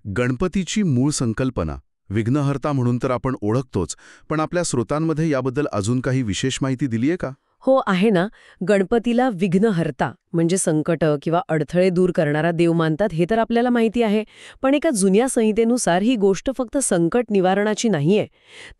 गणपतीची मूळ संकल्पना विघ्नहर्ता म्हणून तर आपण ओळखतोच, पण आपल्या स्रोतांमध्ये याबद्दल अजून काही विशेष माहिती दिलीये का? हो आहे ना. गणपतीला विघ्नहर्ता म्हणजे संकट किंवा अडथळे दूर करणारा देव मानतात हे तर आपल्याला माहिती आहे. पण एका जुन्या संहितेनुसार ही गोष्ट फक्त संकट निवारणाची नाहीये,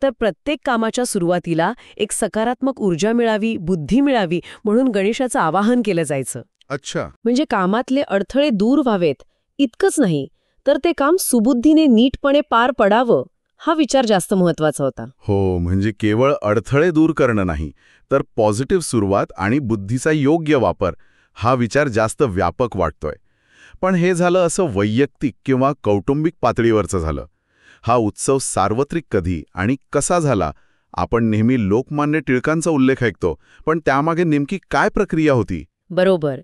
तर प्रत्येक कामाच्या सुरुवातीला एक सकारात्मक ऊर्जा मिळावी, बुद्धी मिळावी म्हणून गणेशाचं आवाहन केलं जायचं. अच्छा. म्हणजे कामातले अडथळे दूर व्हावेत इतकंच नाही, तर ते काम सुबुद्धीने नीटपणे पार पडावं हा विचार जास्त महत्वाचा होता. हो, म्हणजे केवळ अडथळे दूर करणं नाही, तर पॉझिटिव्ह सुरुवात आणि बुद्धीचा योग्य वापर हा विचार जास्त व्यापक वाटतोय. पण हे झालं असं वैयक्तिक किंवा कौटुंबिक पातळीवरचं झालं. हा उत्सव सार्वत्रिक कधी आणि कसा झाला? आपण नेहमी लोकमान्य टिळकांचा उल्लेख ऐकतो, पण त्यामागे नेमकी काय प्रक्रिया होती? बरोबर.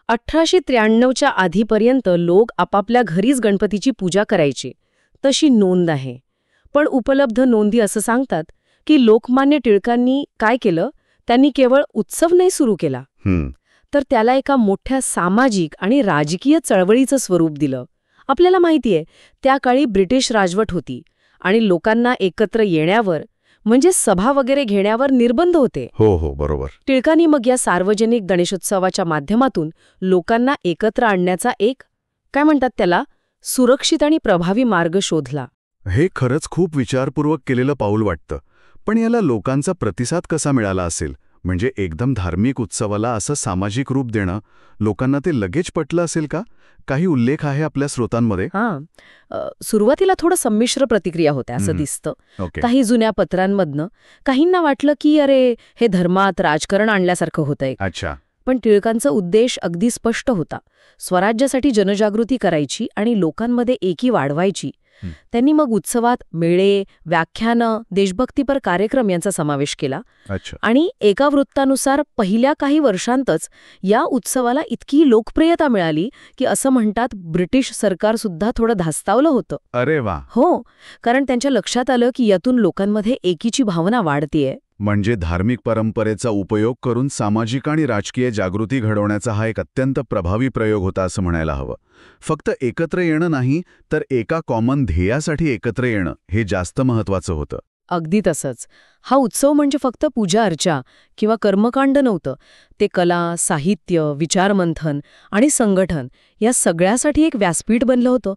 1893च्या आधीपर्यंत लोक आपापल्या घरीच गणपतीची पूजा करायची, तशी नोंद आहे. पण उपलब्ध नोंदी असं सांगतात की लोकमान्य टिळकांनी काय केलं, त्यांनी केवळ उत्सव नाही सुरू केला, तर त्याला एका मोठ्या सामाजिक आणि राजकीय चळवळीचं स्वरूप दिलं. आपल्याला माहितीये, त्या काळी ब्रिटिश राजवट होती आणि लोकांना एकत्र येण्यावर म्हणजे सभा वगैरे घेण्यावर निर्बंध होते. हो हो, बरोबर. टिळकांनी मग या सार्वजनिक गणेशोत्सवाच्या माध्यमातून लोकांना एकत्र आणण्याचा एक, काय म्हणतात त्याला, सुरक्षित आणि प्रभावी मार्ग शोधला. हे खरंच खूप विचारपूर्वक केलेलं पाऊल वाटतं. पण याला लोकांचा प्रतिसाद कसा मिळाला असेल? म्हणजे एकदम धार्मिक उत्सवाला असं सामाजिक रूप देणं, लोकांना ते लगेच पटलं असेल का? काही उल्लेख आहे आपल्या स्रोतांमध्ये? सुरुवातीला थोडं संमिश्र प्रतिक्रिया होत्या असं दिसतं. ओके. काही जुन्या पत्रांमधनं काहींना वाटलं की अरे, हे धर्मात राजकारण आणल्यासारखं होतंय. अच्छा. पण टिळकांचा उद्देश अगदी स्पष्ट होता. स्वराज्यासाठी जनजागृती करायची आणि लोकांमध्ये एकी वाढवायची. त्यांनी मग उत्सवात मेळे, व्याख्यानं, देशभक्तीपर कार्यक्रम यांचा समावेश केला. अच्छा. आणि एका वृत्तानुसार पहिल्या काही वर्षांतच या उत्सवाला इतकी लोकप्रियता मिळाली की असं म्हणतात ब्रिटिश सरकार सुद्धा थोडं धास्तावलं होतं. अरे वा. हो, कारण त्यांच्या लक्षात आलं की यातून लोकांमध्ये एकीची भावना वाढतेय. म्हणजे धार्मिक परंपरेचा उपयोग करून सामाजिक आणि राजकीय जागृती घडवण्याचा हा एक अत्यंत प्रभावी प्रयोग होता असं म्हणायला हवं. फक्त एकत्र येणं नाही, तर एका कॉमन ध्येयासाठी एकत्र येणं हे जास्त महत्वाचं होतं. अगदी तसंच. हा उत्सव म्हणजे फक्त पूजा अर्चा किंवा कर्मकांड नव्हतं. ते कला, साहित्य, विचारमंथन आणि संघटन या सगळ्यासाठी एक व्यासपीठ बनलं होतं.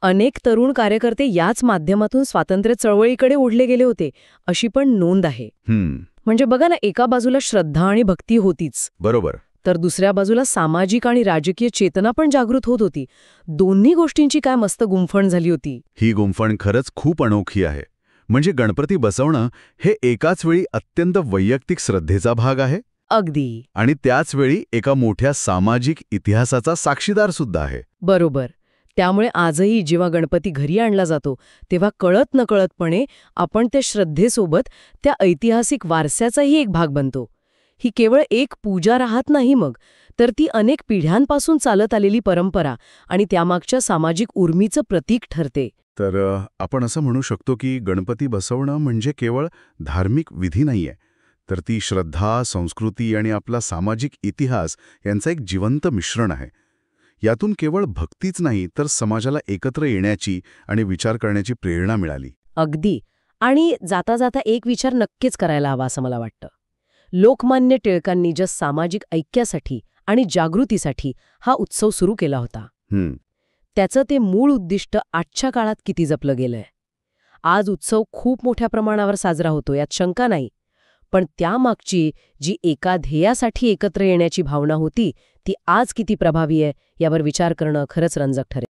अनेक तरुण कार्यकर्ते याच माध्यमातून स्वातंत्र्य चळवळीकडे ओढले गेले होते, अशी पण नोंद आहे. म्हणजे बघा ना, एका बाजूला श्रद्धा आणि भक्ती होतीच, बरोबर, तर दुसऱ्या बाजूला सामाजिक आणि राजकीय चेतना पण जागृत होत होती. दोन्ही गोष्टींची काय मस्त गुंफण झाली होती. ही गुंफण खरंच खूप अनोखी आहे. म्हणजे गणपती बसवणं हे एकाच वेळी अत्यंत वैयक्तिक श्रद्धेचा भाग आहे, अगदी, आणि त्याच वेळी एका मोठ्या सामाजिक इतिहासाचा साक्षीदार सुद्धा आहे. बरोबर. त्यामुळे आजही जेव्हा गणपती घरी आणला जातो, तेव्हा कळत नकळतपणे आपण त्या श्रद्धेसोबत त्या ऐतिहासिक वारशाचाही एक भाग बनतो. ही केवळ एक पूजा राहत नाही मग, तर ती अनेक पिढ्यांपासून चालत आलेली परंपरा आणि त्यामागच्या सामाजिक उर्मीचं प्रतीक ठरते. तर आपण असं म्हणू शकतो की गणपती बसवणं म्हणजे केवळ धार्मिक विधी नाहीये, तर ती श्रद्धा, संस्कृती आणि आपला सामाजिक इतिहास यांचं एक जिवंत मिश्रण आहे. यातून केवळ भक्तीच नाही, तर समाजाला एकत्र येण्याची आणि विचार करण्याची प्रेरणा मिळाली. अगदी. आणि जाता जाता एक विचार नक्कीच करायला हवा असं मला वाटतं. लोकमान्य टिळकांनी ज्या सामाजिक ऐक्यासाठी आणि जागृतीसाठी हा उत्सव सुरू केला होता, त्याचं ते मूळ उद्दिष्ट आजच्या काळात किती जपलं गेलंय. आज उत्सव खूप मोठ्या प्रमाणावर साजरा होतो, यात शंका नाही. पण त्यामागची जी एका ध्येयासाठी एकत्र येण्याची भावना होती, ती आज किती प्रभावी आहे यावर विचार करणं खरंच रंजक ठरेल.